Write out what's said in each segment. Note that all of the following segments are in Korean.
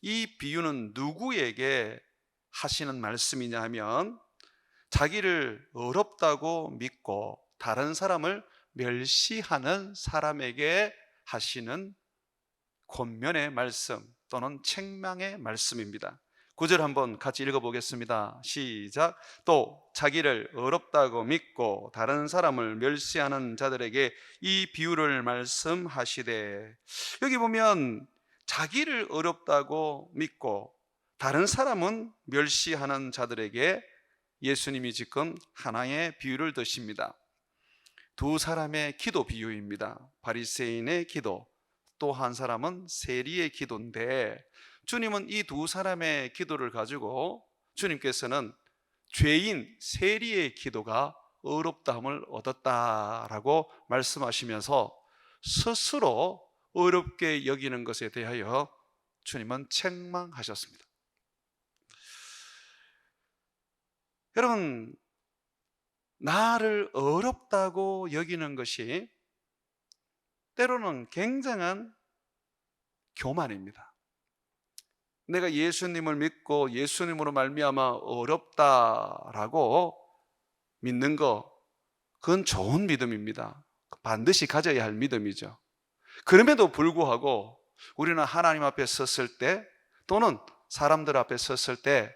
이 비유는 누구에게 하시는 말씀이냐 하면 자기를 어렵다고 믿고 다른 사람을 멸시하는 사람에게 하시는 권면의 말씀 또는 책망의 말씀입니다. 9절 한번 같이 읽어보겠습니다. 시작. 또 자기를 어렵다고 믿고 다른 사람을 멸시하는 자들에게 이 비유를 말씀하시되, 여기 보면 자기를 어렵다고 믿고 다른 사람은 멸시하는 자들에게 예수님이 지금 하나의 비유를 드십니다. 두 사람의 기도 비유입니다. 바리새인의 기도, 또 한 사람은 세리의 기도인데, 주님은 이 두 사람의 기도를 가지고 주님께서는 죄인 세리의 기도가 어렵다함을 얻었다라고 말씀하시면서 스스로 어렵게 여기는 것에 대하여 주님은 책망하셨습니다. 여러분, 나를 어렵다고 여기는 것이 때로는 굉장한 교만입니다. 내가 예수님을 믿고 예수님으로 말미암아 어렵다라고 믿는 거, 그건 좋은 믿음입니다. 반드시 가져야 할 믿음이죠. 그럼에도 불구하고 우리는 하나님 앞에 섰을 때 또는 사람들 앞에 섰을 때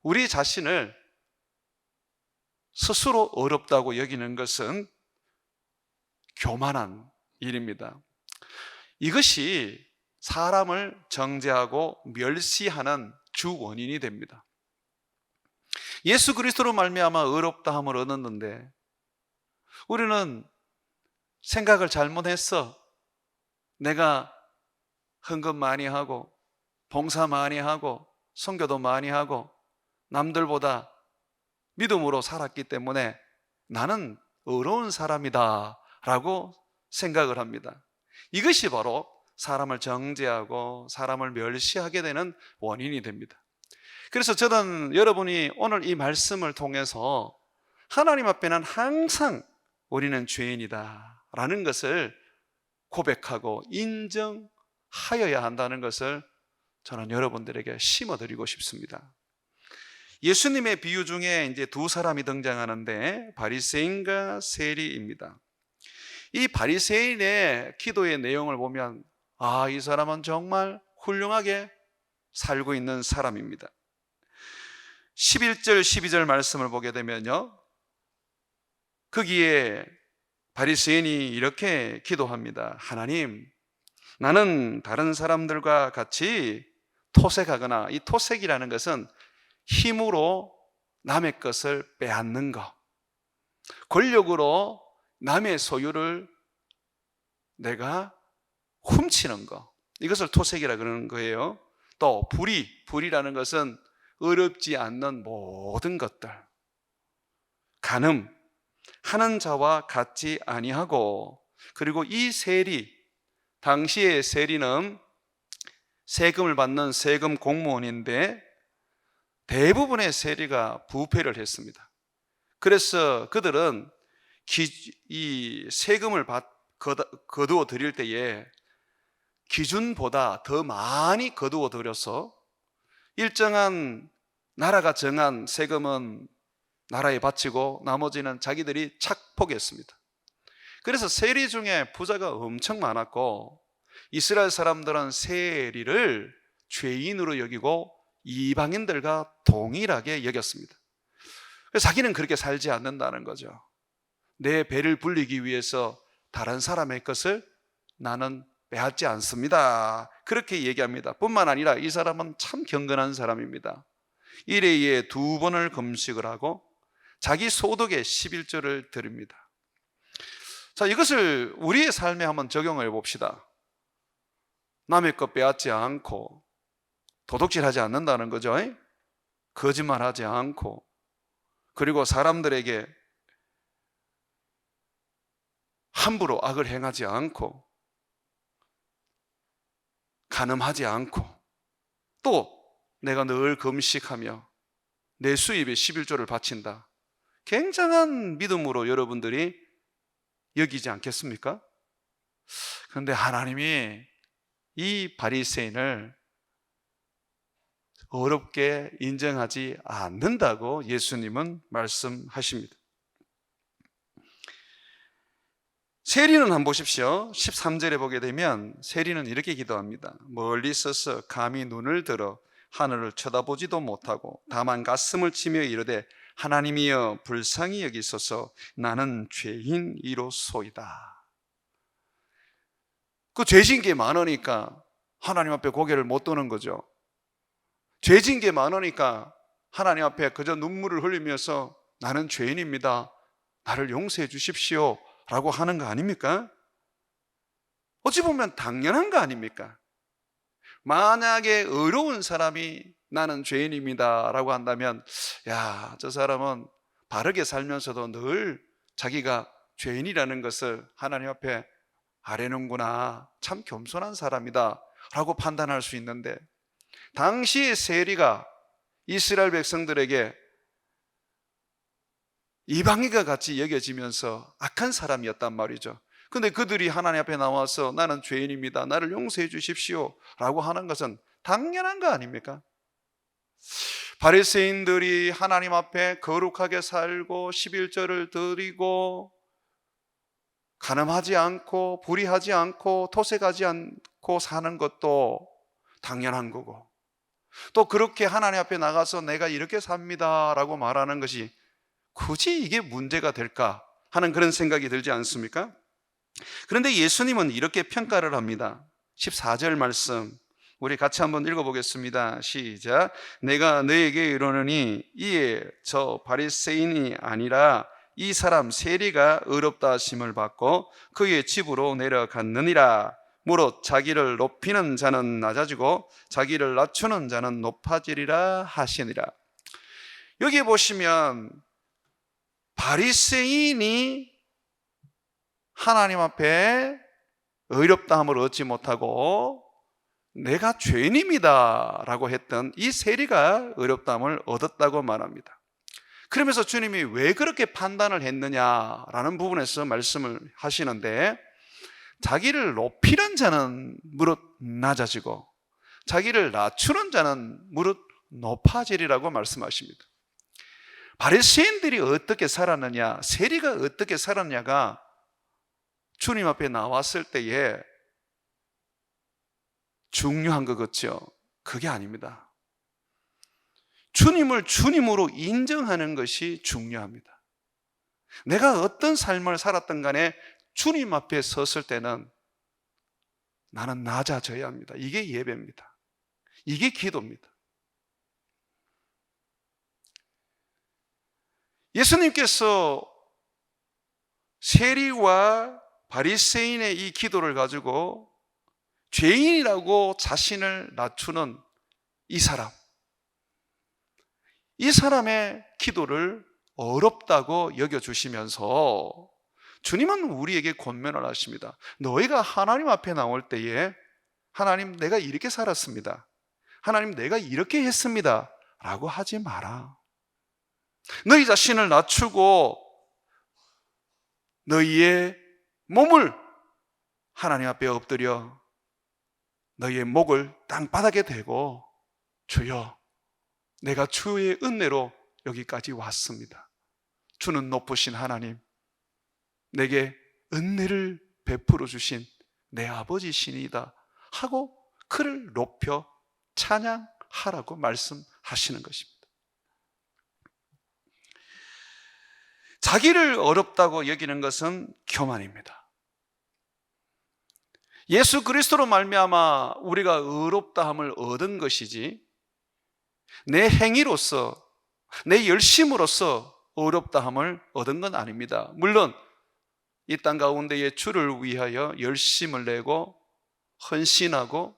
우리 자신을 스스로 어렵다고 여기는 것은 교만한 일입니다. 이것이 사람을 정죄하고 멸시하는 주 원인이 됩니다. 예수 그리스도로 말미암아 의롭다함을 얻었는데 우리는 생각을 잘못했어. 내가 헌금 많이 하고 봉사 많이 하고 선교도 많이 하고 남들보다 믿음으로 살았기 때문에 나는 의로운 사람이다 라고 생각을 합니다. 이것이 바로 사람을 정죄하고 사람을 멸시하게 되는 원인이 됩니다. 그래서 저는 여러분이 오늘 이 말씀을 통해서 하나님 앞에는 항상 우리는 죄인이다 라는 것을 고백하고 인정하여야 한다는 것을 저는 여러분들에게 심어드리고 싶습니다. 예수님의 비유 중에 이제 두 사람이 등장하는데 바리새인과 세리입니다. 이 바리새인의 기도의 내용을 보면 이 사람은 정말 훌륭하게 살고 있는 사람입니다. 11절 12절 말씀을 보게 되면요, 거기에 바리새인이 이렇게 기도합니다. 하나님, 나는 다른 사람들과 같이 토색하거나, 이 토색이라는 것은 힘으로 남의 것을 빼앗는 것, 권력으로 남의 소유를 내가 훔치는 것, 이것을 토색이라 그러는 거예요. 또 불의라는 것은 어렵지 않는 모든 것들, 간음, 하는 자와 같지 아니하고, 그리고 이 세리, 당시의 세리는 세금을 받는 세금 공무원인데 대부분의 세리가 부패를 했습니다. 그래서 그들은 이 세금을 거두어 드릴 때에 기준보다 더 많이 거두어 들여서 일정한 나라가 정한 세금은 나라에 바치고 나머지는 자기들이 착복했습니다. 그래서 세리 중에 부자가 엄청 많았고 이스라엘 사람들은 세리를 죄인으로 여기고 이방인들과 동일하게 여겼습니다. 그래서 자기는 그렇게 살지 않는다는 거죠. 내 배를 불리기 위해서 다른 사람의 것을 나는 빼앗지 않습니다, 그렇게 얘기합니다. 뿐만 아니라 이 사람은 참 경건한 사람입니다. 일회에 2번을 금식을 하고 자기 소득의 11조를 드립니다. 자, 이것을 우리의 삶에 한번 적용해 봅시다. 남의 것 빼앗지 않고 도둑질하지 않는다는 거죠. 거짓말하지 않고, 그리고 사람들에게 함부로 악을 행하지 않고, 간음하지 않고, 또 내가 늘 금식하며 내 수입의 11조를 바친다. 굉장한 믿음으로 여러분들이 여기지 않겠습니까? 그런데 하나님이 이 바리새인을 어렵게 인정하지 않는다고 예수님은 말씀하십니다. 세리는 한번 보십시오. 13절에 보게 되면 세리는 이렇게 기도합니다. 멀리 서서 감히 눈을 들어 하늘을 쳐다보지도 못하고 다만 가슴을 치며 이르되 하나님이여 불쌍히 여기소서 나는 죄인이로소이다. 그 죄진 게 많으니까 하나님 앞에 고개를 못 드는 거죠. 죄진 게 많으니까 하나님 앞에 그저 눈물을 흘리면서 나는 죄인입니다, 나를 용서해 주십시오 라고 하는 거 아닙니까? 어찌 보면 당연한 거 아닙니까? 만약에 의로운 사람이 나는 죄인입니다 라고 한다면, 야, 저 사람은 바르게 살면서도 늘 자기가 죄인이라는 것을 하나님 앞에 아뢰는구나, 참 겸손한 사람이다 라고 판단할 수 있는데, 당시 세리가 이스라엘 백성들에게 이방인과 같이 여겨지면서 악한 사람이었단 말이죠. 근데 그들이 하나님 앞에 나와서 나는 죄인입니다, 나를 용서해 주십시오 라고 하는 것은 당연한 거 아닙니까? 바리새인들이 하나님 앞에 거룩하게 살고 11절을 드리고 간음하지 않고 불의하지 않고 토색하지 않고 사는 것도 당연한 거고, 또 그렇게 하나님 앞에 나가서 내가 이렇게 삽니다 라고 말하는 것이 굳이 이게 문제가 될까 하는 그런 생각이 들지 않습니까? 그런데 예수님은 이렇게 평가를 합니다. 14절 말씀 우리 같이 한번 읽어보겠습니다. 시작. 내가 너에게 이르노니 이에 저 바리새인이 아니라 이 사람 세리가 의롭다 하심을 받고 그의 집으로 내려갔느니라. 무릇 자기를 높이는 자는 낮아지고 자기를 낮추는 자는 높아지리라 하시니라. 여기 보시면 바리새인이 하나님 앞에 의롭다함을 얻지 못하고 내가 죄인입니다 라고 했던 이 세리가 의롭다함을 얻었다고 말합니다. 그러면서 주님이 왜 그렇게 판단을 했느냐라는 부분에서 말씀을 하시는데, 자기를 높이는 자는 무릇 낮아지고 자기를 낮추는 자는 무릇 높아지리라고 말씀하십니다. 바리새인들이 어떻게 살았느냐, 세리가 어떻게 살았냐가 주님 앞에 나왔을 때에 중요한 것 같죠? 그게 아닙니다. 주님을 주님으로 인정하는 것이 중요합니다. 내가 어떤 삶을 살았든 간에 주님 앞에 섰을 때는 나는 낮아져야 합니다. 이게 예배입니다. 이게 기도입니다. 예수님께서 세리와 바리새인의 이 기도를 가지고 죄인이라고 자신을 낮추는 이 사람의 기도를 어렵다고 여겨주시면서 주님은 우리에게 권면을 하십니다. 너희가 하나님 앞에 나올 때에 하나님 내가 이렇게 살았습니다, 하나님 내가 이렇게 했습니다 라고 하지 마라. 너희 자신을 낮추고 너희의 몸을 하나님 앞에 엎드려 너희의 목을 땅바닥에 대고 주여 내가 주의 은혜로 여기까지 왔습니다, 주는 높으신 하나님, 내게 은혜를 베풀어 주신 내 아버지시니이다 하고 그를 높여 찬양하라고 말씀하시는 것입니다. 자기를 어렵다고 여기는 것은 교만입니다. 예수 그리스도로 말미암아 우리가 의롭다함을 얻은 것이지 내 행위로서 내 열심으로서 의롭다함을 얻은 건 아닙니다. 물론 이 땅 가운데에 주를 위하여 열심을 내고 헌신하고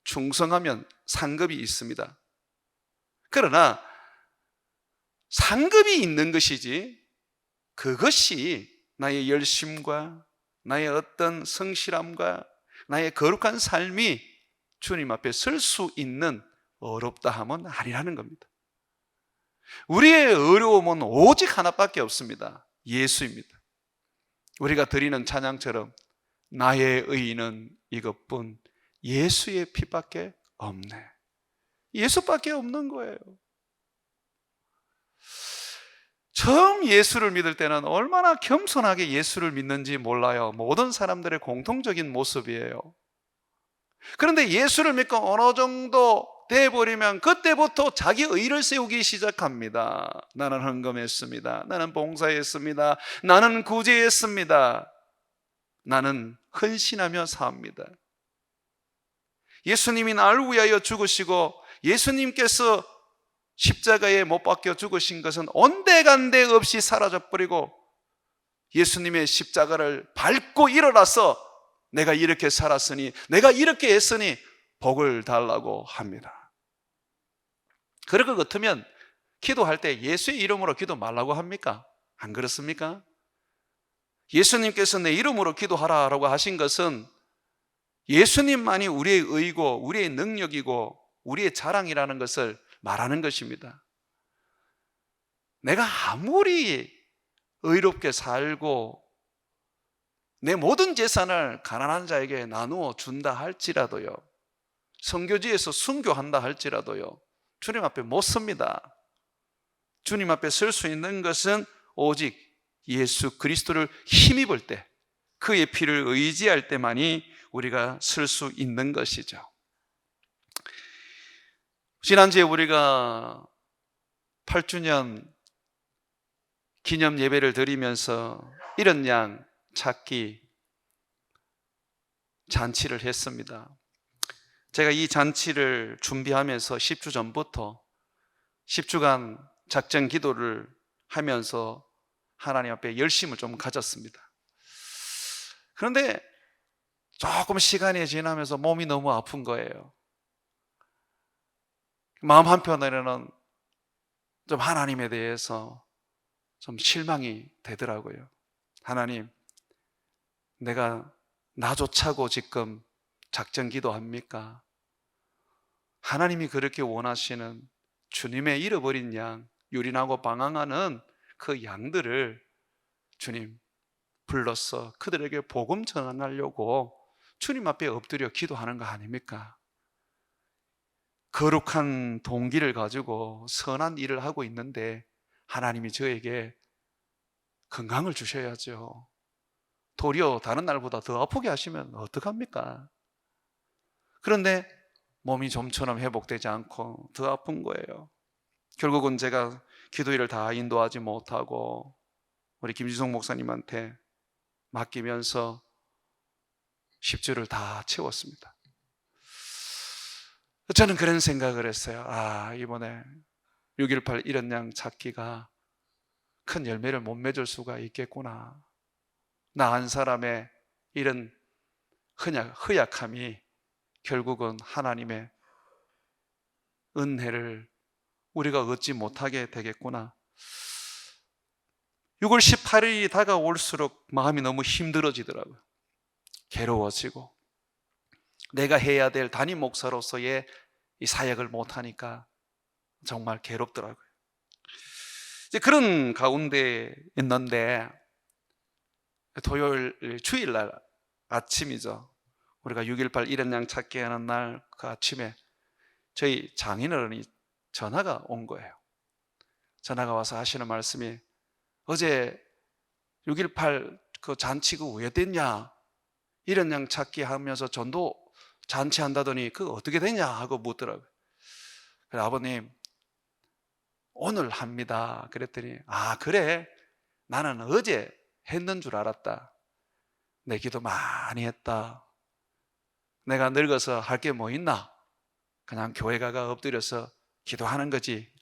충성하면 상급이 있습니다. 그러나 상급이 있는 것이지 그것이 나의 열심과 나의 어떤 성실함과 나의 거룩한 삶이 주님 앞에 설 수 있는 어렵다함은 아니라는 겁니다. 우리의 어려움은 오직 하나밖에 없습니다. 예수입니다. 우리가 드리는 찬양처럼 나의 의의는 이것뿐 예수의 피밖에 없네. 예수밖에 없는 거예요. 처음 예수를 믿을 때는 얼마나 겸손하게 예수를 믿는지 몰라요. 모든 사람들의 공통적인 모습이에요. 그런데 예수를 믿고 어느 정도 돼버리면 그때부터 자기 의를 세우기 시작합니다. 나는 헌금했습니다. 나는 봉사했습니다. 나는 구제했습니다. 나는 헌신하며 삽니다. 예수님이 나를 위하여 죽으시고 예수님께서 십자가에 못 박혀 죽으신 것은 온데간데 없이 사라져버리고 예수님의 십자가를 밟고 일어나서 내가 이렇게 살았으니, 내가 이렇게 했으니 복을 달라고 합니다. 그럴 것 같으면 기도할 때 예수의 이름으로 기도 말라고 합니까? 안 그렇습니까? 예수님께서 내 이름으로 기도하라라고 하신 것은 예수님만이 우리의 의고 우리의 능력이고 우리의 자랑이라는 것을 말하는 것입니다. 내가 아무리 의롭게 살고 내 모든 재산을 가난한 자에게 나누어 준다 할지라도요, 선교지에서 순교한다 할지라도요, 주님 앞에 못 섭니다. 주님 앞에 설 수 있는 것은 오직 예수 그리스도를 힘입을 때, 그의 피를 의지할 때만이 우리가 설 수 있는 것이죠. 지난주에 우리가 8주년 기념 예배를 드리면서 이런 양 찾기 잔치를 했습니다. 제가 이 잔치를 준비하면서 10주 전부터 10주간 작전 기도를 하면서 하나님 앞에 열심을 좀 가졌습니다. 그런데 조금 시간이 지나면서 몸이 너무 아픈 거예요. 마음 한편으로는 좀 하나님에 대해서 좀 실망이 되더라고요. 하나님, 내가 나조차고 지금 작전 기도합니까? 하나님이 그렇게 원하시는 주님의 잃어버린 양, 유린하고 방황하는 그 양들을 주님 불러서 그들에게 복음 전하려고 주님 앞에 엎드려 기도하는 거 아닙니까? 거룩한 동기를 가지고 선한 일을 하고 있는데 하나님이 저에게 건강을 주셔야죠. 도리어 다른 날보다 더 아프게 하시면 어떡합니까? 그런데 몸이 좀처럼 회복되지 않고 더 아픈 거예요. 결국은 제가 기도일을 다 인도하지 못하고 우리 김지성 목사님한테 맡기면서 10주를 다 채웠습니다. 저는 그런 생각을 했어요. 이번에 6.18 이런 양 찾기가 큰 열매를 못 맺을 수가 있겠구나. 나 한 사람의 이런 허약함이 결국은 하나님의 은혜를 우리가 얻지 못하게 되겠구나. 6월 18일이 다가올수록 마음이 너무 힘들어지더라고요. 괴로워지고 내가 해야 될 담임 목사로서의 이 사역을 못하니까 정말 괴롭더라고요. 이제 그런 가운데 있는데 토요일 주일날 아침이죠. 우리가 6.18 이런 양 찾기 하는 날 그 아침에 저희 장인어른이 전화가 온 거예요. 전화가 와서 하시는 말씀이 어제 6.18 그 잔치가 왜 됐냐, 이런 양 찾기 하면서 전도 잔치한다더니 그거 어떻게 되냐 하고 묻더라고요. 그래, 아버님 오늘 합니다. 그랬더니 그래, 나는 어제 했는 줄 알았다. 내 기도 많이 했다. 내가 늙어서 할 게 뭐 있나? 그냥 교회 가가 엎드려서 기도하는 거지.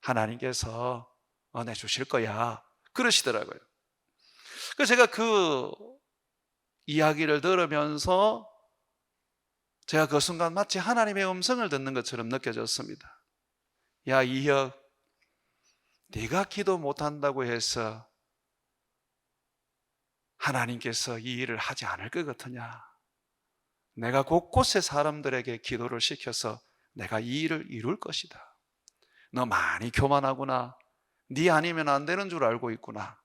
하나님께서 은혜 주실 거야. 그러시더라고요. 그래서 제가 그 이야기를 들으면서 제가 그 순간 마치 하나님의 음성을 듣는 것처럼 느껴졌습니다. 야, 이혁, 네가 기도 못한다고 해서 하나님께서 이 일을 하지 않을 것 같으냐? 내가 곳곳에 사람들에게 기도를 시켜서 내가 이 일을 이룰 것이다. 너 많이 교만하구나. 네 아니면 안 되는 줄 알고 있구나.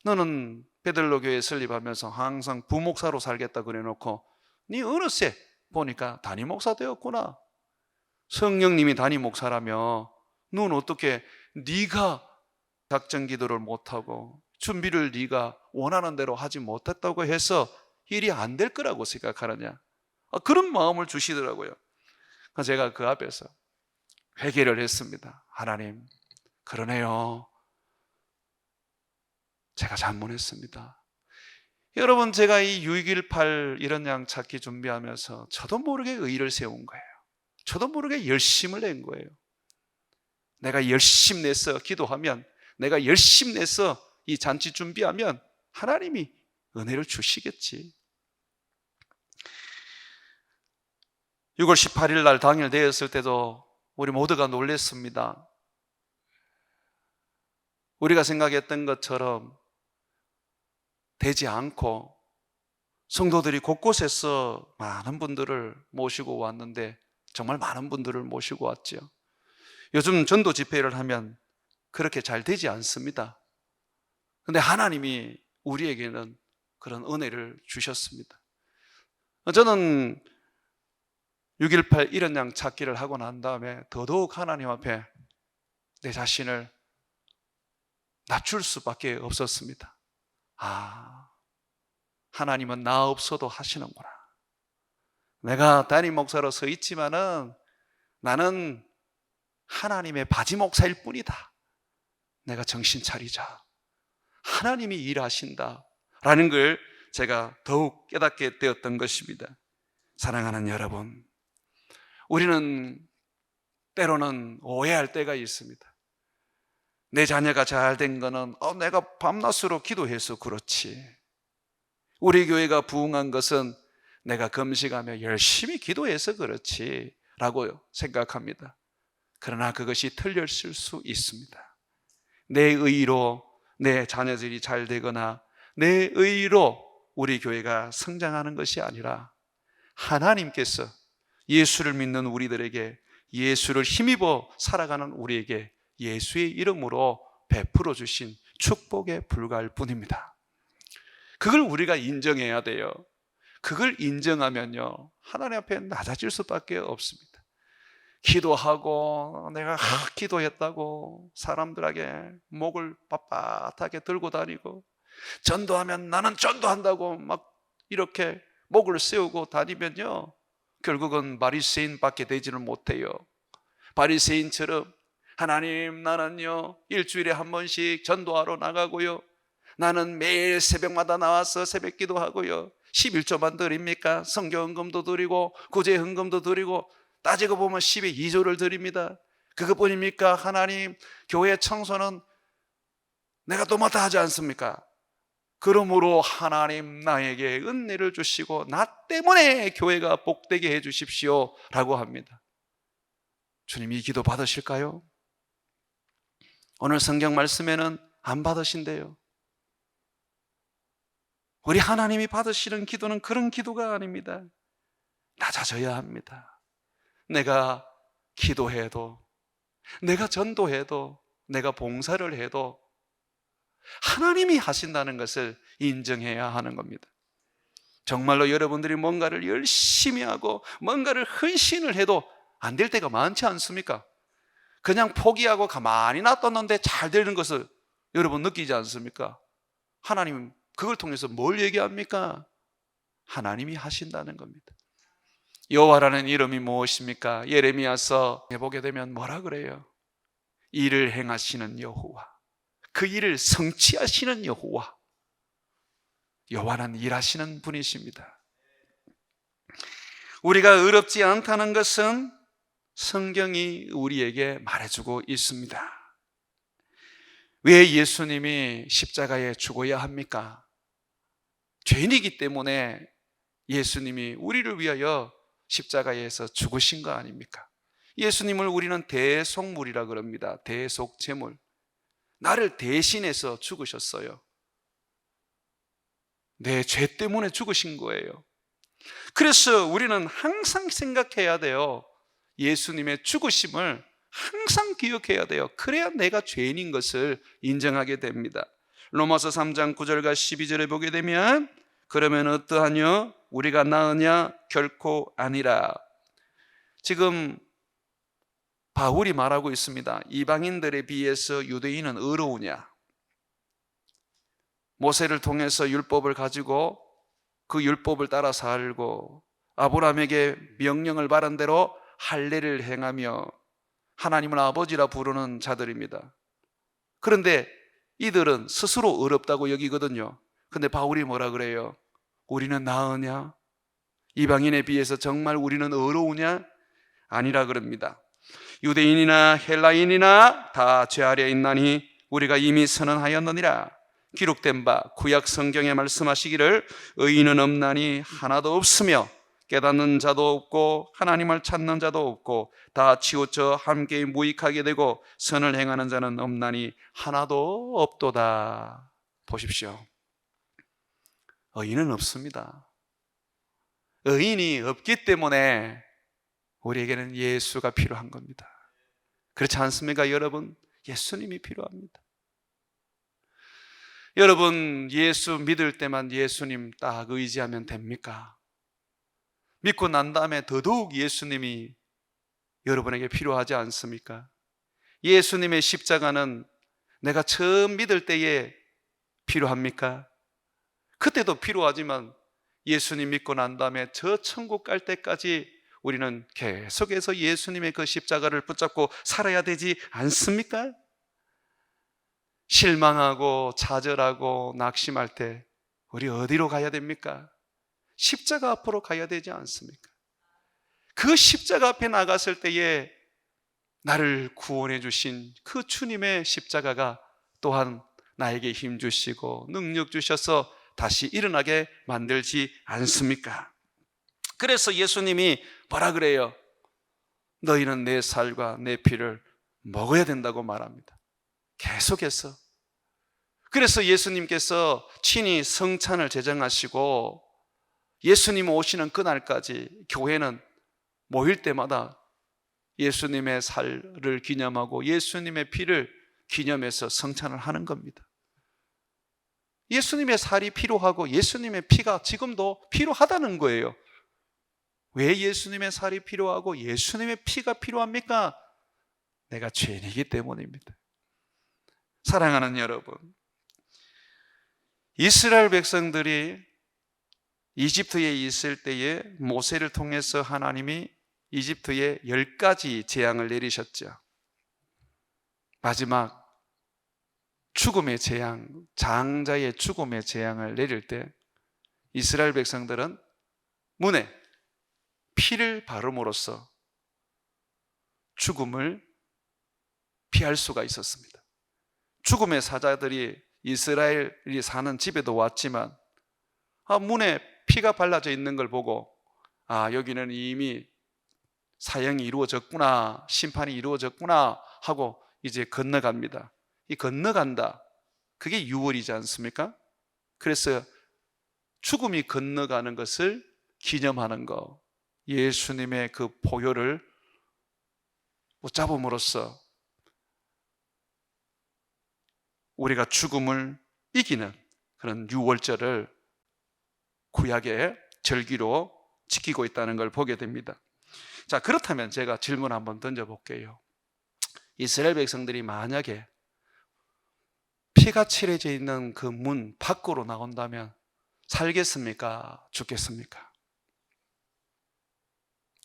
너는 베들로 교회에 설립하면서 항상 부목사로 살겠다 그래놓고 네 어느새 보니까 담임 목사 되었구나. 성령님이 담임 목사라며 넌 어떻게 네가 작전 기도를 못하고 준비를 네가 원하는 대로 하지 못했다고 해서 일이 안 될 거라고 생각하느냐, 그런 마음을 주시더라고요. 그래서 제가 그 앞에서 회개를 했습니다. 하나님, 그러네요. 제가 잘못했습니다. 여러분, 제가 이 6.18 이런 양 찾기 준비하면서 저도 모르게 의의를 세운 거예요. 저도 모르게 열심을 낸 거예요. 내가 열심 내서 기도하면, 내가 열심 내서 이 잔치 준비하면 하나님이 은혜를 주시겠지. 6월 18일 날 당일 되었을 때도 우리 모두가 놀랐습니다. 우리가 생각했던 것처럼 되지 않고 성도들이 곳곳에서 많은 분들을 모시고 왔는데, 정말 많은 분들을 모시고 왔죠. 요즘 전도 집회를 하면 그렇게 잘 되지 않습니다. 그런데 하나님이 우리에게는 그런 은혜를 주셨습니다. 저는 6.18 이런 양 찾기를 하고 난 다음에 더더욱 하나님 앞에 내 자신을 낮출 수밖에 없었습니다. 하나님은 나 없어도 하시는구나. 내가 담임 목사로 서 있지만은 나는 하나님의 바지 목사일 뿐이다. 내가 정신 차리자. 하나님이 일하신다 라는 걸 제가 더욱 깨닫게 되었던 것입니다. 사랑하는 여러분, 우리는 때로는 오해할 때가 있습니다. 내 자녀가 잘 된 거는 내가 밤낮으로 기도해서 그렇지, 우리 교회가 부흥한 것은 내가 금식하며 열심히 기도해서 그렇지 라고 생각합니다. 그러나 그것이 틀렸을 수 있습니다. 내 의로 내 자녀들이 잘 되거나 내 의로 우리 교회가 성장하는 것이 아니라 하나님께서 예수를 믿는 우리들에게, 예수를 힘입어 살아가는 우리에게 예수의 이름으로 베풀어 주신 축복에 불과할 뿐입니다. 그걸 우리가 인정해야 돼요. 그걸 인정하면요, 하나님 앞에 낮아질 수밖에 없습니다. 기도하고 내가 기도했다고 사람들에게 목을 빳빳하게 들고 다니고, 전도하면 나는 전도한다고 막 이렇게 목을 세우고 다니면요, 결국은 바리새인밖에 되지는 못해요. 바리새인처럼 하나님, 나는요 일주일에 한 번씩 전도하러 나가고요, 나는 매일 새벽마다 나와서 새벽 기도하고요, 11조만 드립니까? 성경헌금도 드리고 구제헌금도 드리고 따지고 보면 10의 2조를 드립니다. 그것뿐입니까? 하나님, 교회 청소는 내가 도맡아 하지 않습니까? 그러므로 하나님 나에게 은혜를 주시고 나 때문에 교회가 복되게 해 주십시오 라고 합니다. 주님, 이 기도 받으실까요? 오늘 성경 말씀에는 안 받으신대요. 우리 하나님이 받으시는 기도는 그런 기도가 아닙니다. 낮아져야 합니다. 내가 기도해도, 내가 전도해도, 내가 봉사를 해도 하나님이 하신다는 것을 인정해야 하는 겁니다. 정말로 여러분들이 뭔가를 열심히 하고 뭔가를 헌신을 해도 안 될 때가 많지 않습니까? 그냥 포기하고 가만히 놔뒀는데 잘 되는 것을 여러분 느끼지 않습니까? 하나님 그걸 통해서 뭘 얘기합니까? 하나님이 하신다는 겁니다. 여호와라는 이름이 무엇입니까? 예레미야서 보게 되면 뭐라 그래요? 일을 행하시는 여호와, 그 일을 성취하시는 여호와. 여호와는 일하시는 분이십니다. 우리가 어렵지 않다는 것은 성경이 우리에게 말해주고 있습니다. 왜 예수님이 십자가에 죽어야 합니까? 죄인이기 때문에 예수님이 우리를 위하여 십자가에서 죽으신 거 아닙니까? 예수님을 우리는 대속물이라 그럽니다. 대속제물. 나를 대신해서 죽으셨어요. 내 죄 때문에 죽으신 거예요. 그래서 우리는 항상 생각해야 돼요. 예수님의 죽으심을 항상 기억해야 돼요. 그래야 내가 죄인인 것을 인정하게 됩니다. 로마서 3장 9절과 12절에 보게 되면, 그러면 어떠하뇨? 우리가 나으냐? 결코 아니라. 지금 바울이 말하고 있습니다. 이방인들에 비해서 유대인은 의로우냐? 모세를 통해서 율법을 가지고 그 율법을 따라 살고 아브라함에게 명령을 받은 대로 할례를 행하며 하나님을 아버지라 부르는 자들입니다. 그런데 이들은 스스로 어렵다고 여기거든요. 근데 바울이 뭐라 그래요? 우리는 나으냐? 이방인에 비해서 정말 우리는 어려우냐? 아니라 그럽니다. 유대인이나 헬라인이나 다 죄 아래 있나니 우리가 이미 선언하였느니라. 기록된 바 구약 성경에 말씀하시기를 의인은 없나니 하나도 없으며 깨닫는 자도 없고 하나님을 찾는 자도 없고 다 치우쳐 함께 무익하게 되고 선을 행하는 자는 없나니 하나도 없도다. 보십시오. 의인은 없습니다. 의인이 없기 때문에 우리에게는 예수가 필요한 겁니다. 그렇지 않습니까, 여러분? 예수님이 필요합니다. 여러분, 예수 믿을 때만 예수님 딱 의지하면 됩니까? 믿고 난 다음에 더더욱 예수님이 여러분에게 필요하지 않습니까? 예수님의 십자가는 내가 처음 믿을 때에 필요합니까? 그때도 필요하지만 예수님 믿고 난 다음에 저 천국 갈 때까지 우리는 계속해서 예수님의 그 십자가를 붙잡고 살아야 되지 않습니까? 실망하고 좌절하고 낙심할 때 우리 어디로 가야 됩니까? 십자가 앞으로 가야 되지 않습니까? 그 십자가 앞에 나갔을 때에 나를 구원해 주신 그 주님의 십자가가 또한 나에게 힘 주시고 능력 주셔서 다시 일어나게 만들지 않습니까? 그래서 예수님이 뭐라 그래요? 너희는 내 살과 내 피를 먹어야 된다고 말합니다. 계속해서. 그래서 예수님께서 친히 성찬을 제정하시고 예수님 오시는 그날까지 교회는 모일 때마다 예수님의 살을 기념하고 예수님의 피를 기념해서 성찬을 하는 겁니다. 예수님의 살이 필요하고 예수님의 피가 지금도 필요하다는 거예요. 왜 예수님의 살이 필요하고 예수님의 피가 필요합니까? 내가 죄인이기 때문입니다. 사랑하는 여러분, 이스라엘 백성들이 이집트에 있을 때에 모세를 통해서 하나님이 이집트에 10가지 재앙을 내리셨죠. 마지막 죽음의 재앙, 장자의 죽음의 재앙을 내릴 때 이스라엘 백성들은 문에 피를 바름으로써 죽음을 피할 수가 있었습니다. 죽음의 사자들이 이스라엘이 사는 집에도 왔지만 문에 피가 발라져 있는 걸 보고 여기는 이미 사형이 이루어졌구나, 심판이 이루어졌구나 하고 이제 건너갑니다. 이 건너간다, 그게 유월이지 않습니까? 그래서 죽음이 건너가는 것을 기념하는 거, 예수님의 그 보혈을 붙잡음으로써 우리가 죽음을 이기는 그런 유월절을 구약의 절기로 지키고 있다는 걸 보게 됩니다. 자, 그렇다면 제가 질문 한번 던져볼게요. 이스라엘 백성들이 만약에 피가 칠해져 있는 그 문 밖으로 나온다면 살겠습니까? 죽겠습니까?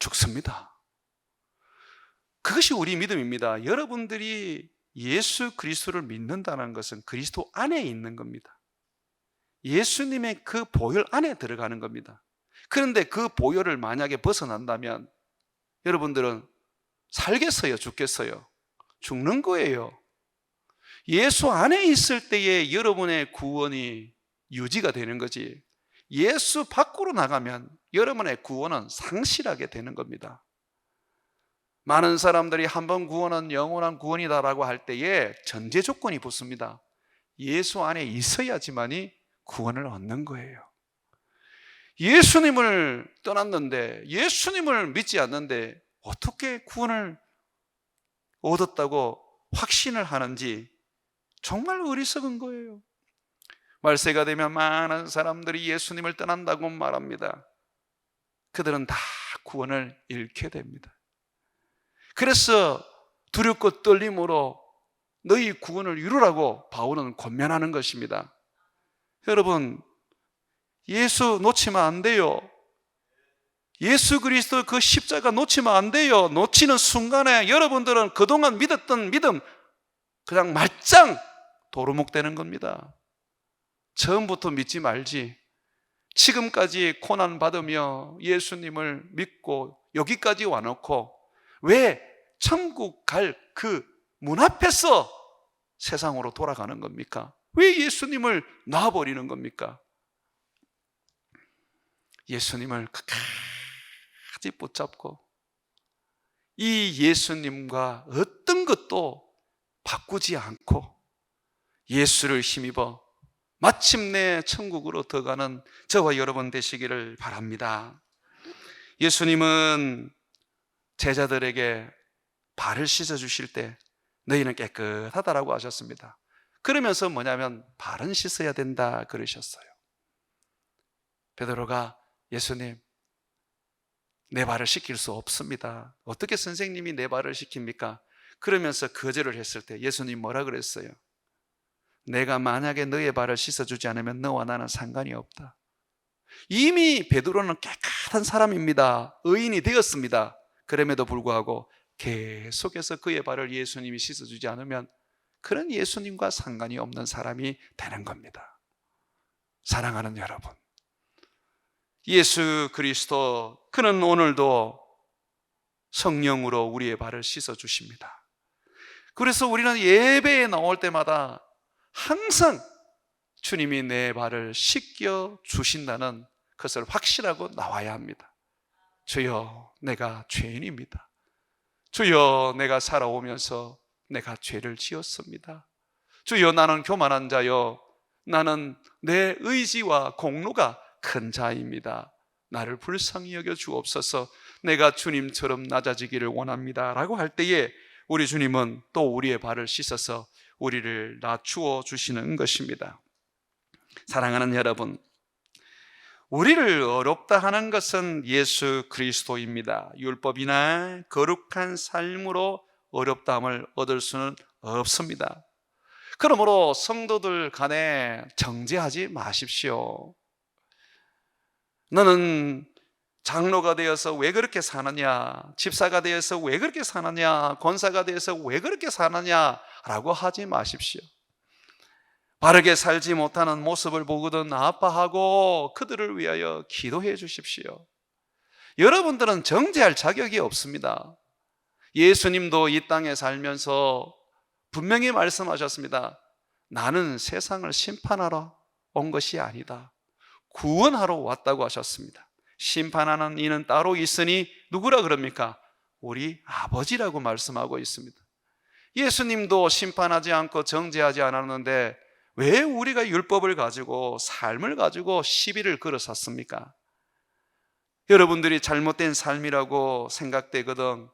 죽습니다. 그것이 우리 믿음입니다. 여러분들이 예수 그리스도를 믿는다는 것은 그리스도 안에 있는 겁니다. 예수님의 그 보혈 안에 들어가는 겁니다. 그런데 그 보혈을 만약에 벗어난다면 여러분들은 살겠어요? 죽겠어요? 죽는 거예요. 예수 안에 있을 때에 여러분의 구원이 유지가 되는 거지, 예수 밖으로 나가면 여러분의 구원은 상실하게 되는 겁니다. 많은 사람들이 한 번 구원은 영원한 구원이다라고 할 때에 전제 조건이 붙습니다. 예수 안에 있어야지만이 구원을 얻는 거예요. 예수님을 떠났는데, 예수님을 믿지 않는데 어떻게 구원을 얻었다고 확신을 하는지 정말 어리석은 거예요. 말세가 되면 많은 사람들이 예수님을 떠난다고 말합니다. 그들은 다 구원을 잃게 됩니다. 그래서 두렵고 떨림으로 너희 구원을 이루라고 바울은 권면하는 것입니다. 여러분, 예수 놓치면 안 돼요. 예수 그리스도 그 십자가 놓치면 안 돼요. 놓치는 순간에 여러분들은 그동안 믿었던 믿음 그냥 말짱 도루묵 되는 겁니다. 처음부터 믿지 말지. 지금까지 고난 받으며 예수님을 믿고 여기까지 와놓고 왜 천국 갈 그 문 앞에서 세상으로 돌아가는 겁니까? 왜 예수님을 놔버리는 겁니까? 예수님을 끝까지 붙잡고 이 예수님과 어떤 것도 바꾸지 않고 예수를 힘입어 마침내 천국으로 들어가는 저와 여러분 되시기를 바랍니다. 예수님은 제자들에게 발을 씻어주실 때 너희는 깨끗하다라고 하셨습니다. 그러면서 뭐냐면 발은 씻어야 된다 그러셨어요. 베드로가 예수님, 내 발을 씻길 수 없습니다. 어떻게 선생님이 내 발을 씻깁니까? 그러면서 거절을 했을 때 예수님 뭐라 그랬어요? 내가 만약에 너의 발을 씻어주지 않으면 너와 나는 상관이 없다. 이미 베드로는 깨끗한 사람입니다. 의인이 되었습니다. 그럼에도 불구하고 계속해서 그의 발을 예수님이 씻어주지 않으면 그런 예수님과 상관이 없는 사람이 되는 겁니다. 사랑하는 여러분, 예수 그리스도 그는 오늘도 성령으로 우리의 발을 씻어주십니다. 그래서 우리는 예배에 나올 때마다 항상 주님이 내 발을 씻겨 주신다는 것을 확신하고 나와야 합니다. 주여, 내가 죄인입니다. 주여, 내가 살아오면서 내가 죄를 지었습니다. 주여, 나는 교만한 자요, 나는 내 의지와 공로가 큰 자입니다. 나를 불쌍히 여겨 주옵소서. 내가 주님처럼 낮아지기를 원합니다 라고 할 때에 우리 주님은 또 우리의 발을 씻어서 우리를 낮추어 주시는 것입니다. 사랑하는 여러분, 우리를 어렵다 하는 것은 예수 그리스도입니다. 율법이나 거룩한 삶으로 어렵다함을 얻을 수는 없습니다. 그러므로 성도들 간에 정죄하지 마십시오. 너는 장로가 되어서 왜 그렇게 사느냐, 집사가 되어서 왜 그렇게 사느냐, 권사가 되어서 왜 그렇게 사느냐 라고 하지 마십시오. 바르게 살지 못하는 모습을 보거든 아파하고 그들을 위하여 기도해 주십시오. 여러분들은 정죄할 자격이 없습니다. 예수님도 이 땅에 살면서 분명히 말씀하셨습니다. 나는 세상을 심판하러 온 것이 아니다, 구원하러 왔다고 하셨습니다. 심판하는 이는 따로 있으니 누구라 그럽니까? 우리 아버지라고 말씀하고 있습니다. 예수님도 심판하지 않고 정죄하지 않았는데 왜 우리가 율법을 가지고 삶을 가지고 시비를 걸어섰습니까? 여러분들이 잘못된 삶이라고 생각되거든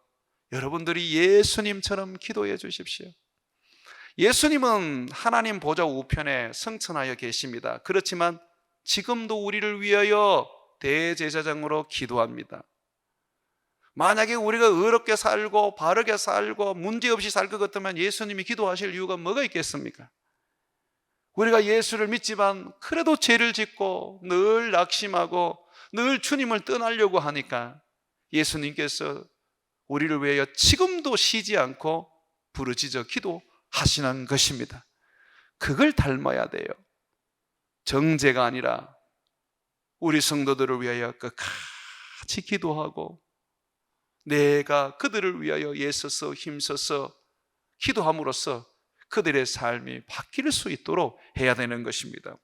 여러분들이 예수님처럼 기도해 주십시오. 예수님은 하나님 보좌 우편에 승천하여 계십니다. 그렇지만 지금도 우리를 위하여 대제사장으로 기도합니다. 만약에 우리가 의롭게 살고 바르게 살고 문제없이 살 것 같으면 예수님이 기도하실 이유가 뭐가 있겠습니까? 우리가 예수를 믿지만 그래도 죄를 짓고 늘 낙심하고 늘 주님을 떠나려고 하니까 예수님께서 우리를 위하여 지금도 쉬지 않고 부르짖어 기도하시는 것입니다. 그걸 닮아야 돼요. 정죄가 아니라 우리 성도들을 위하여 끝까지 기도하고 내가 그들을 위하여 애써서 힘써서 기도함으로써 그들의 삶이 바뀔 수 있도록 해야 되는 것입니다.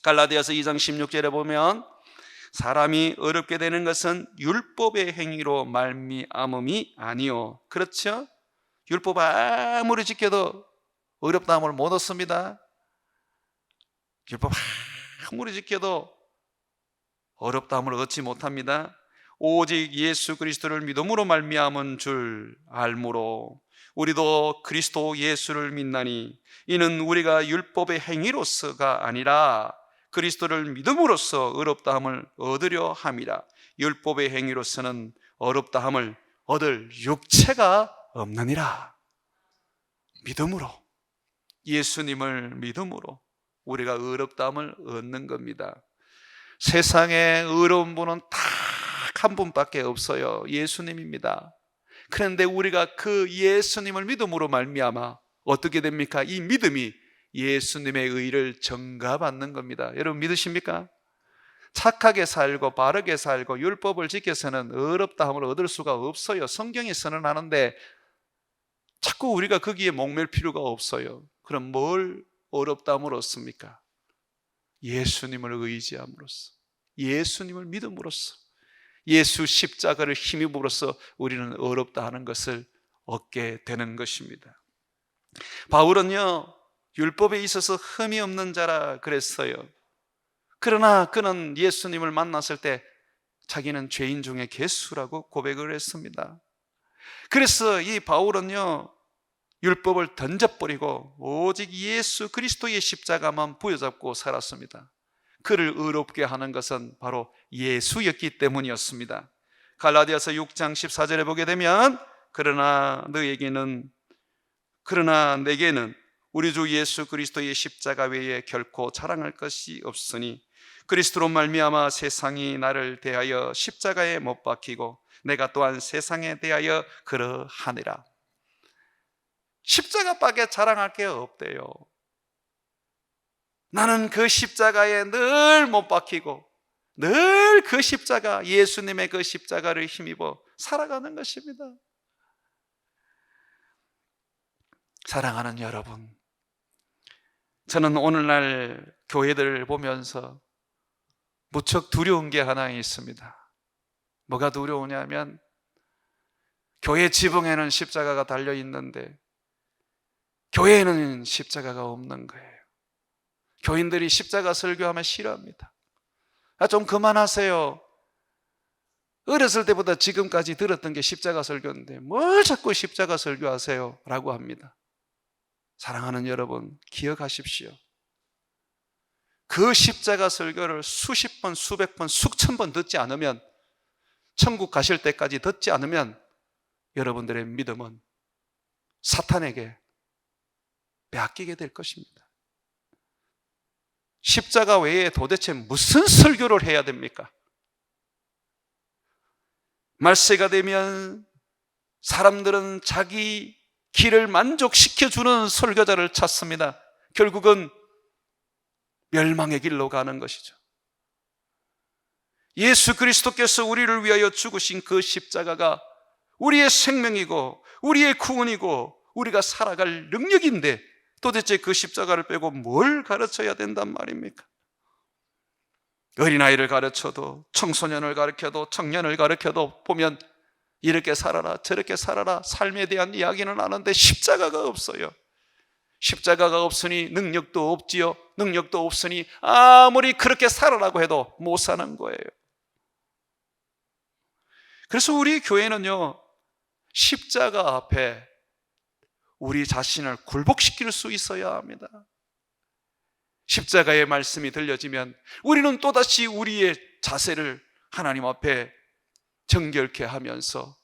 갈라디아서 2장 16절에 보면 사람이 어렵게 되는 것은 율법의 행위로 말미암음이 아니요. 그렇죠? 율법 아무리 지켜도 어렵다함을 못 얻습니다. 율법 아무리 지켜도 어렵다함을 얻지 못합니다. 오직 예수 그리스도를 믿음으로 말미암은 줄 알므로 우리도 그리스도 예수를 믿나니 이는 우리가 율법의 행위로서가 아니라 그리스도를 믿음으로써 어렵다함을 얻으려 함이라. 율법의 행위로서는 어렵다함을 얻을 육체가 없느니라. 믿음으로, 예수님을 믿음으로 우리가 의롭다함을 얻는 겁니다. 세상에 의로운 분은 딱 한 분밖에 없어요. 예수님입니다. 그런데 우리가 그 예수님을 믿음으로 말미암아 어떻게 됩니까? 이 믿음이 예수님의 의를 전가받는 겁니다. 여러분 믿으십니까? 착하게 살고 바르게 살고 율법을 지켜서는 의롭다함을 얻을 수가 없어요. 성경이 선언하는데 자꾸 우리가 거기에 목맬 필요가 없어요. 그럼 뭘 의롭다함을 얻습니까? 예수님을 의지함으로써, 예수님을 믿음으로써, 예수 십자가를 힘입음으로써 우리는 의롭다 하는 것을 얻게 되는 것입니다. 바울은요, 율법에 있어서 흠이 없는 자라 그랬어요. 그러나 그는 예수님을 만났을 때 자기는 죄인 중에 괴수라고 고백을 했습니다. 그래서 이 바울은요, 율법을 던져버리고 오직 예수 그리스도의 십자가만 부여잡고 살았습니다. 그를 의롭게 하는 것은 바로 예수였기 때문이었습니다. 갈라디아서 6장 14절에 보게 되면 그러나 내게는 우리 주 예수 그리스도의 십자가 외에 결코 자랑할 것이 없으니 그리스도로 말미암아 세상이 나를 대하여 십자가에 못 박히고 내가 또한 세상에 대하여 그러하니라. 십자가밖에 자랑할 게 없대요. 나는 그 십자가에 늘 못 박히고 늘 그 십자가, 예수님의 그 십자가를 힘입어 살아가는 것입니다. 사랑하는 여러분, 저는 오늘날 교회들을 보면서 무척 두려운 게 하나 있습니다. 뭐가 두려우냐면 교회 지붕에는 십자가가 달려 있는데 교회에는 십자가가 없는 거예요. 교인들이 십자가 설교하면 싫어합니다. 좀 그만하세요. 어렸을 때보다 지금까지 들었던 게 십자가 설교인데 뭘 자꾸 십자가 설교하세요? 라고 합니다. 사랑하는 여러분, 기억하십시오. 그 십자가 설교를 수십 번, 수백 번, 수천 번 듣지 않으면, 천국 가실 때까지 듣지 않으면 여러분들의 믿음은 사탄에게 빼앗기게 될 것입니다. 십자가 외에 도대체 무슨 설교를 해야 됩니까? 말세가 되면 사람들은 자기 길을 만족시켜주는 설교자를 찾습니다. 결국은 멸망의 길로 가는 것이죠. 예수 그리스도께서 우리를 위하여 죽으신 그 십자가가 우리의 생명이고 우리의 구원이고 우리가 살아갈 능력인데 도대체 그 십자가를 빼고 뭘 가르쳐야 된단 말입니까? 어린아이를 가르쳐도, 청소년을 가르쳐도, 청년을 가르쳐도 보면 이렇게 살아라 저렇게 살아라 삶에 대한 이야기는 하는데 십자가가 없어요. 십자가가 없으니 능력도 없지요. 능력도 없으니 아무리 그렇게 살아라고 해도 못 사는 거예요. 그래서 우리 교회는요, 십자가 앞에 우리 자신을 굴복시킬 수 있어야 합니다. 십자가의 말씀이 들려지면 우리는 또다시 우리의 자세를 하나님 앞에 정결케 하면서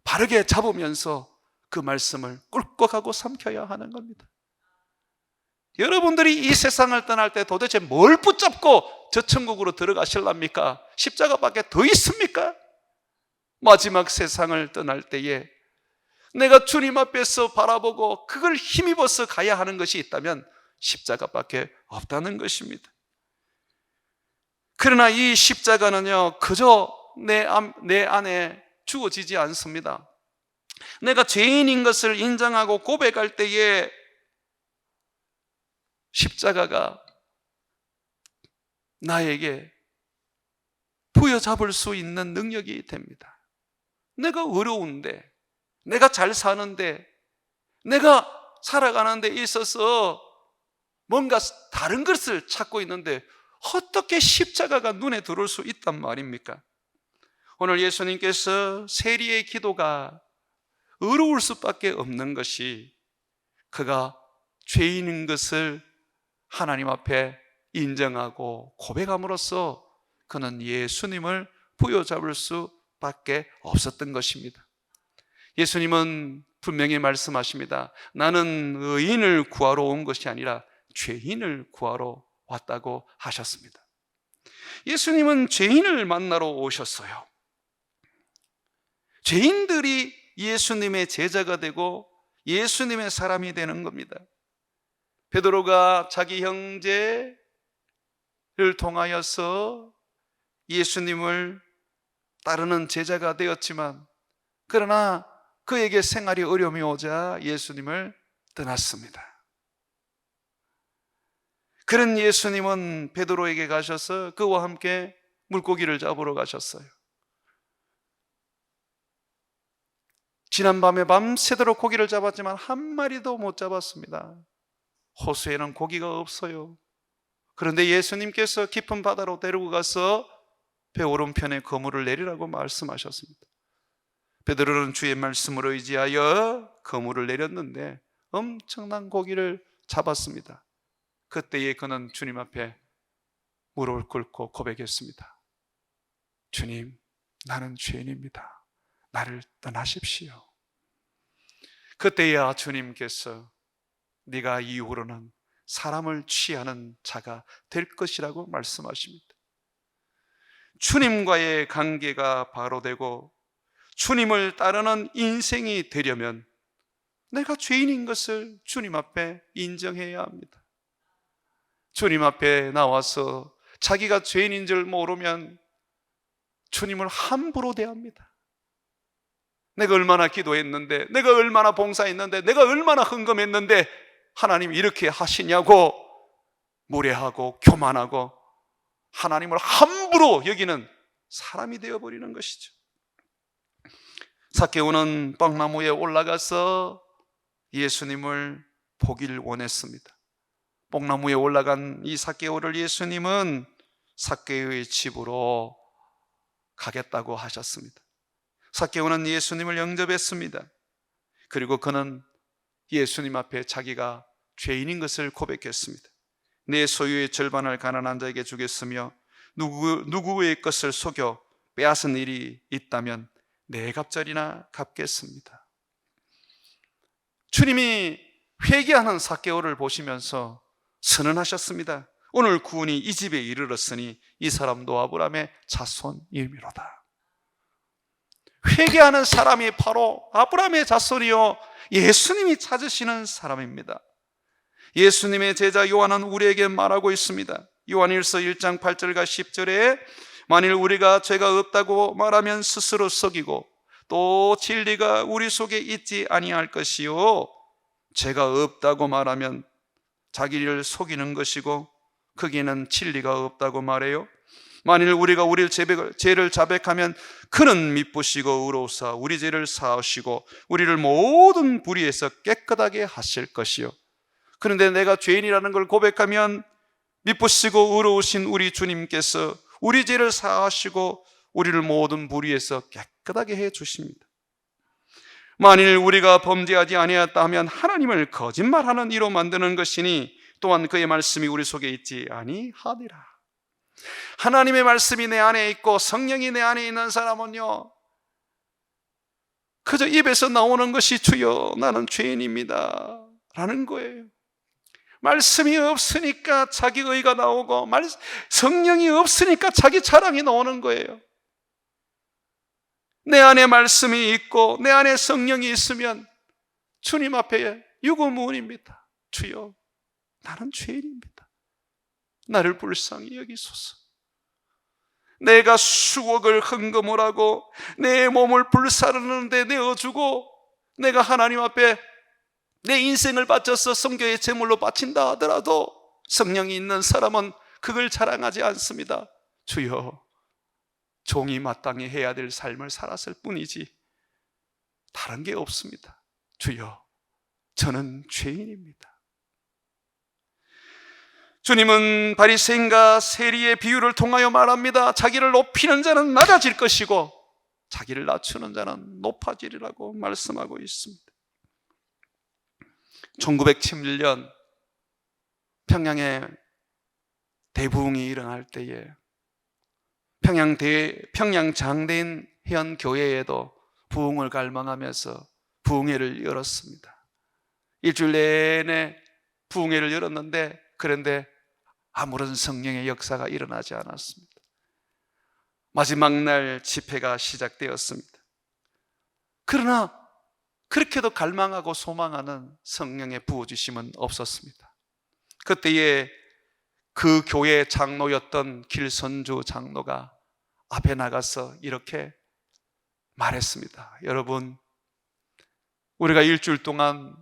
바르게 잡으면서 그 말씀을 꿀꺽하고 삼켜야 하는 겁니다. 여러분들이 이 세상을 떠날 때 도대체 뭘 붙잡고 저 천국으로 들어가실랍니까? 십자가밖에 더 있습니까? 마지막 세상을 떠날 때에 내가 주님 앞에서 바라보고 그걸 힘입어서 가야 하는 것이 있다면 십자가밖에 없다는 것입니다. 그러나 이 십자가는요, 그저 내 안에 주어지지 않습니다. 내가 죄인인 것을 인정하고 고백할 때에 십자가가 나에게 부여잡을 수 있는 능력이 됩니다. 내가 어려운데, 내가 잘 사는데, 내가 살아가는 데 있어서 뭔가 다른 것을 찾고 있는데 어떻게 십자가가 눈에 들어올 수 있단 말입니까? 오늘 예수님께서 세리의 기도가 어려울 수밖에 없는 것이 그가 죄인인 것을 하나님 앞에 인정하고 고백함으로써 그는 예수님을 부여잡을 수밖에 없었던 것입니다. 예수님은 분명히 말씀하십니다. 나는 의인을 구하러 온 것이 아니라 죄인을 구하러 왔다고 하셨습니다. 예수님은 죄인을 만나러 오셨어요. 죄인들이 예수님의 제자가 되고 예수님의 사람이 되는 겁니다. 베드로가 자기 형제를 통하여서 예수님을 따르는 제자가 되었지만, 그러나 그에게 생활이 어려움이 오자 예수님을 떠났습니다. 그런 예수님은 베드로에게 가셔서 그와 함께 물고기를 잡으러 가셨어요. 지난밤에 밤새도록 고기를 잡았지만 한 마리도 못 잡았습니다. 호수에는 고기가 없어요. 그런데 예수님께서 깊은 바다로 데리고 가서 배 오른편에 그물을 내리라고 말씀하셨습니다. 베드로는 주의 말씀으로 의지하여 그물을 내렸는데 엄청난 고기를 잡았습니다. 그때에 그는 주님 앞에 무릎을 꿇고 고백했습니다. 주님, 나는 죄인입니다. 나를 떠나십시오. 그때야 주님께서 네가 이후로는 사람을 취하는 자가 될 것이라고 말씀하십니다. 주님과의 관계가 바로 되고 주님을 따르는 인생이 되려면 내가 죄인인 것을 주님 앞에 인정해야 합니다. 주님 앞에 나와서 자기가 죄인인 줄 모르면 주님을 함부로 대합니다. 내가 얼마나 기도했는데, 내가 얼마나 봉사했는데, 내가 얼마나 헌금했는데 하나님이 이렇게 하시냐고 무례하고 교만하고 하나님을 함부로 여기는 사람이 되어버리는 것이죠. 삭개오는 뻥나무에 올라가서 예수님을 보기를 원했습니다. 뽕나무에 올라간 이 삭개오를 예수님은 삭개오의 집으로 가겠다고 하셨습니다. 삭개오는 예수님을 영접했습니다. 그리고 그는 예수님 앞에 자기가 죄인인 것을 고백했습니다. 내 소유의 절반을 가난한 자에게 주겠으며 누구의 것을 속여 빼앗은 일이 있다면 네 갑절이나 갚겠습니다. 주님이 회개하는 삭개오를 보시면서 선언하셨습니다. 오늘 구원이 이 집에 이르렀으니 이 사람도 아브라함의 자손이미로다. 회개하는 사람이 바로 아브라함의 자손이요 예수님이 찾으시는 사람입니다. 예수님의 제자 요한은 우리에게 말하고 있습니다. 요한일서 1장 8절과 10절에 만일 우리가 죄가 없다고 말하면 스스로 속이고 또 진리가 우리 속에 있지 아니할 것이요 죄가 없다고 말하면 자기를 속이는 것이고 거기에는 진리가 없다고 말해요. 만일 우리가 우리 죄를 자백하면 그는 미쁘시고 의로우사 우리 죄를 사하시고 우리를 모든 불의에서 깨끗하게 하실 것이요. 그런데 내가 죄인이라는 걸 고백하면 미쁘시고 의로우신 우리 주님께서 우리 죄를 사하시고 우리를 모든 불의에서 깨끗하게 해 주십니다. 만일 우리가 범죄하지 아니하였다 하면 하나님을 거짓말하는 이로 만드는 것이니 또한 그의 말씀이 우리 속에 있지 아니하니라. 하나님의 말씀이 내 안에 있고 성령이 내 안에 있는 사람은요 그저 입에서 나오는 것이 주여 나는 죄인입니다 라는 거예요. 말씀이 없으니까 자기 의가 나오고 성령이 없으니까 자기 자랑이 나오는 거예요. 내 안에 말씀이 있고 내 안에 성령이 있으면 주님 앞에 유구무원입니다. 주여 나는 죄인입니다. 나를 불쌍히 여기소서. 내가 수억을 헌금을 하고 내 몸을 불사르는데 내어주고 내가 하나님 앞에 내 인생을 바쳐서 성교의 제물로 바친다 하더라도 성령이 있는 사람은 그걸 자랑하지 않습니다. 주여 종이 마땅히 해야 될 삶을 살았을 뿐이지 다른 게 없습니다. 주여 저는 죄인입니다. 주님은 바리새인과 세리의 비유를 통하여 말합니다. 자기를 높이는 자는 낮아질 것이고 자기를 낮추는 자는 높아지리라고 말씀하고 있습니다. 1911년 평양에 대부흥이 일어날 때에 평양 장대인 현 교회에도 부흥을 갈망하면서 부흥회를 열었습니다. 일주일 내내 부흥회를 열었는데, 그런데 아무런 성령의 역사가 일어나지 않았습니다. 마지막 날 집회가 시작되었습니다. 그러나 그렇게도 갈망하고 소망하는 성령의 부어주심은 없었습니다. 그때에 그 교회 장로였던 길선주 장로가 앞에 나가서 이렇게 말했습니다. 여러분, 우리가 일주일 동안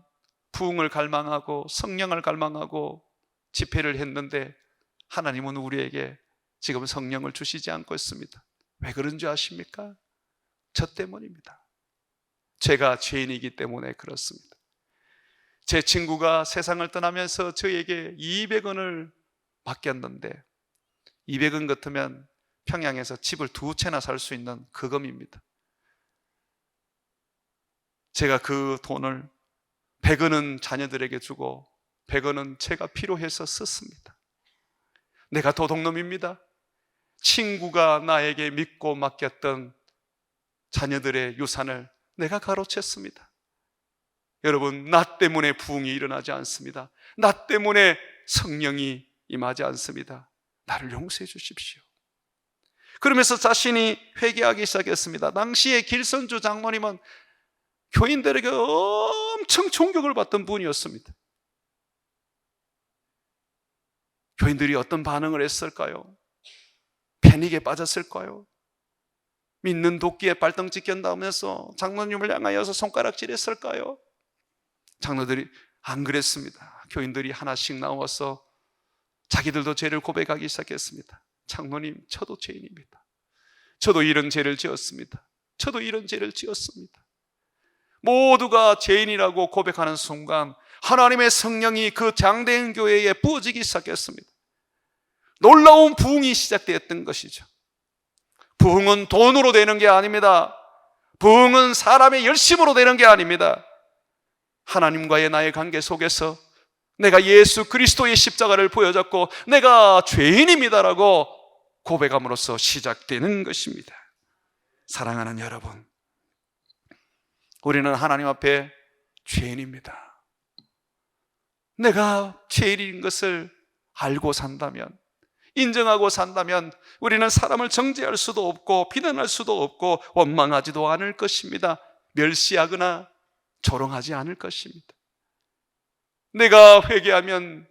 부흥을 갈망하고 성령을 갈망하고 집회를 했는데 하나님은 우리에게 지금 성령을 주시지 않고 있습니다. 왜 그런 줄 아십니까? 저 때문입니다. 제가 죄인이기 때문에 그렇습니다. 제 친구가 세상을 떠나면서 저에게 200원을 맡겼는데 200원 같으면 평양에서 집을 2채나 살 수 있는 그금입니다. 제가 그 돈을 100원은 자녀들에게 주고 100원은 제가 필요해서 썼습니다. 내가 도둑놈입니다. 친구가 나에게 믿고 맡겼던 자녀들의 유산을 내가 가로챘습니다. 여러분, 나 때문에 부흥이 일어나지 않습니다. 나 때문에 성령이 임하지 않습니다. 나를 용서해 주십시오. 그러면서 자신이 회개하기 시작했습니다. 당시에 길선주 장로님은 교인들에게 엄청 존경을 받던 분이었습니다. 교인들이 어떤 반응을 했을까요? 패닉에 빠졌을까요? 믿는 도끼에 발등찍 견다면서 장로님을 향하여서 손가락질했을까요? 장로들이 안 그랬습니다. 교인들이 하나씩 나와서 자기들도 죄를 고백하기 시작했습니다. 장로님, 저도 죄인입니다. 저도 이런 죄를 지었습니다. 저도 이런 죄를 지었습니다. 모두가 죄인이라고 고백하는 순간 하나님의 성령이 그 장대인 교회에 부어지기 시작했습니다. 놀라운 부흥이 시작되었던 것이죠. 부흥은 돈으로 되는 게 아닙니다. 부흥은 사람의 열심으로 되는 게 아닙니다. 하나님과의 나의 관계 속에서 내가 예수 그리스도의 십자가를 보여줬고 내가 죄인입니다라고 고백함으로써 시작되는 것입니다. 사랑하는 여러분, 우리는 하나님 앞에 죄인입니다. 내가 죄인인 것을 알고 산다면, 인정하고 산다면 우리는 사람을 정죄할 수도 없고 비난할 수도 없고 원망하지도 않을 것입니다. 멸시하거나 조롱하지 않을 것입니다. 내가 회개하면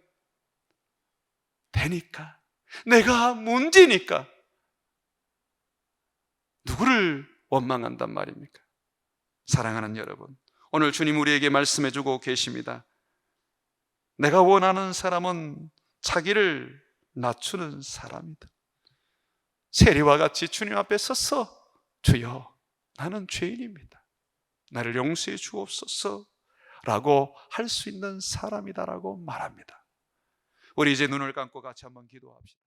되니까, 내가 문제니까 누구를 원망한단 말입니까? 사랑하는 여러분, 오늘 주님 우리에게 말씀해 주고 계십니다. 내가 원하는 사람은 자기를 낮추는 사람이다. 세리와 같이 주님 앞에 서서 주여, 나는 죄인입니다. 나를 용서해 주옵소서 라고 할 수 있는 사람이다라고 말합니다. 우리 이제 눈을 감고 같이 한번 기도합시다.